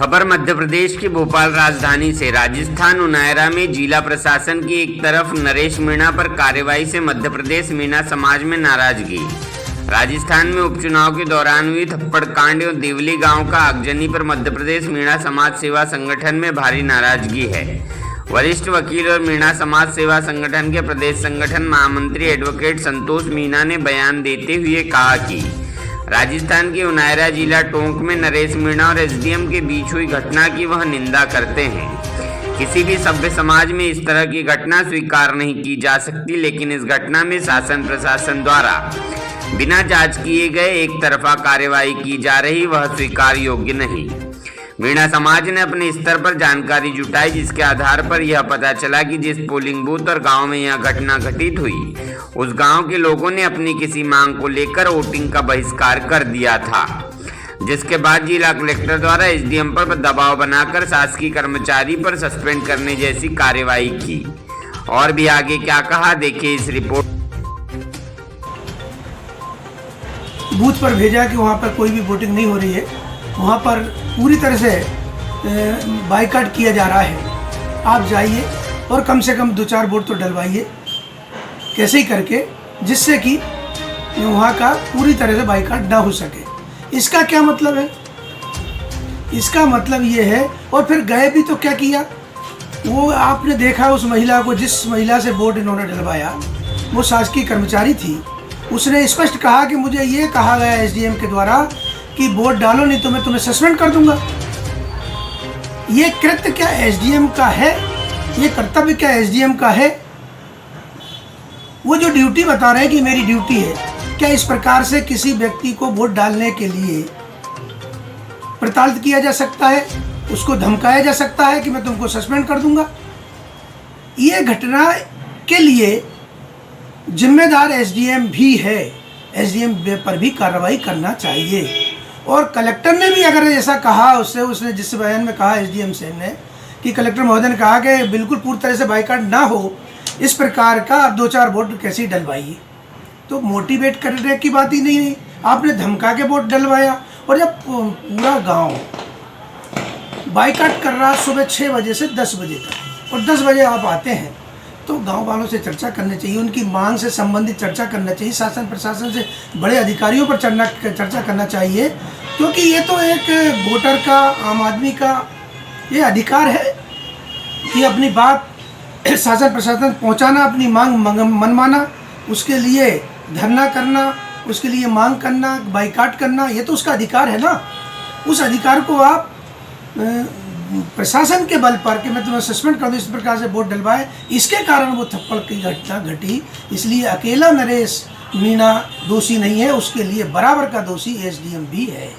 खबर मध्य प्रदेश के भोपाल राजधानी से। राजस्थान उनायरा में जिला प्रशासन की एक तरफ नरेश मीणा पर कार्रवाई से मध्य प्रदेश मीणा समाज में नाराजगी। राजस्थान में उपचुनाव के दौरान हुई थप्पड़ कांड एवं देवली गांव का आगजनी पर मध्य प्रदेश मीणा समाज सेवा संगठन में भारी नाराजगी है। वरिष्ठ वकील और मीणा समाज सेवा संगठन के प्रदेश संगठन महामंत्री एडवोकेट संतोष मीणा ने बयान देते हुए कहा कि राजस्थान के उनायरा जिला टोंक में नरेश मीणा और एसडीएम के बीच हुई घटना की वह निंदा करते हैं। किसी भी सभ्य समाज में इस तरह की घटना स्वीकार नहीं की जा सकती, लेकिन इस घटना में शासन प्रशासन द्वारा बिना जांच किए गए एक तरफा कार्रवाई की जा रही, वह स्वीकार योग्य नहीं। मीणा समाज ने अपने स्तर पर जानकारी जुटाई, जिसके आधार पर यह पता चला कि जिस पोलिंग बूथ और गांव में यह घटना घटित हुई, उस गांव के लोगों ने अपनी किसी मांग को लेकर वोटिंग का बहिष्कार कर दिया था, जिसके बाद जिला कलेक्टर द्वारा एसडीएम पर दबाव बनाकर शासकीय कर्मचारी पर सस्पेंड करने जैसी कार्रवाई की। और भी आगे क्या कहा, देखिए इस रिपोर्ट। बूथ पर भेजा कि वहाँ पर कोई भी वोटिंग नहीं हो रही है, वहाँ पर पूरी तरह से बाइकाट किया जा रहा है। आप जाइए और कम से कम 2-4 वोट तो डलवाइए कैसे ही करके, जिससे कि वहाँ का पूरी तरह से बाइकाट ना हो सके। इसका क्या मतलब है? इसका मतलब ये है, और फिर गए भी तो क्या किया, वो आपने देखा उस महिला को, जिस महिला से वोट इन्होंने डलवाया वो शासकीय कर्मचारी थी। उसने स्पष्ट कहा कि मुझे ये कहा गया एसडीएम के द्वारा कि वोट डालो नहीं तो मैं तुम्हें सस्पेंड कर दूंगा। ये कृत्य क्या एसडीएम का है? ये कर्तव्य क्या एसडीएम का है? वो जो ड्यूटी बता रहे हैं कि मेरी ड्यूटी है, क्या इस प्रकार से किसी व्यक्ति को वोट डालने के लिए प्रताड़ित किया जा सकता है? उसको धमकाया जा सकता है कि मैं तुमको सस्पेंड कर दूंगा? ये घटना के लिए जिम्मेदार एसडीएम भी है। एसडीएम पर भी कार्रवाई करना चाहिए। और कलेक्टर ने भी अगर ऐसा कहा, उसने जिस बयान में कहा एसडीएम से ने कि कलेक्टर महोदय ने कहा कि बिल्कुल पूरी तरह से बाइकाट ना हो, इस प्रकार का आप 2-4 वोट कैसे डलवाइए, तो मोटिवेट करने की बात ही नहीं है। आपने धमका के वोट डलवाया। और जब पूरा गांव बाइकाट कर रहा सुबह 6 बजे से 10 बजे तक, और 10 बजे आप आते हैं, तो गांव वालों से चर्चा करनी चाहिए, उनकी मांग से संबंधित चर्चा करना चाहिए, शासन प्रशासन से बड़े अधिकारियों पर चर्चा करना चाहिए, क्योंकि ये तो एक वोटर का, आम आदमी का ये अधिकार है कि अपनी बात शासन प्रशासन पहुंचाना, अपनी मांग मनमाना, उसके लिए धरना करना, उसके लिए मांग करना, बाइकाट करना, ये तो उसका अधिकार है ना। उस अधिकार को आप प्रशासन के बल पर कि मैं तुम्हें सस्पेंड कर दूँ, इस प्रकार से वोट डलवाए, इसके कारण वो थप्पड़ की घटना घटी। इसलिए अकेला नरेश मीणा दोषी नहीं है, उसके लिए बराबर का दोषी एसडीएम भी है।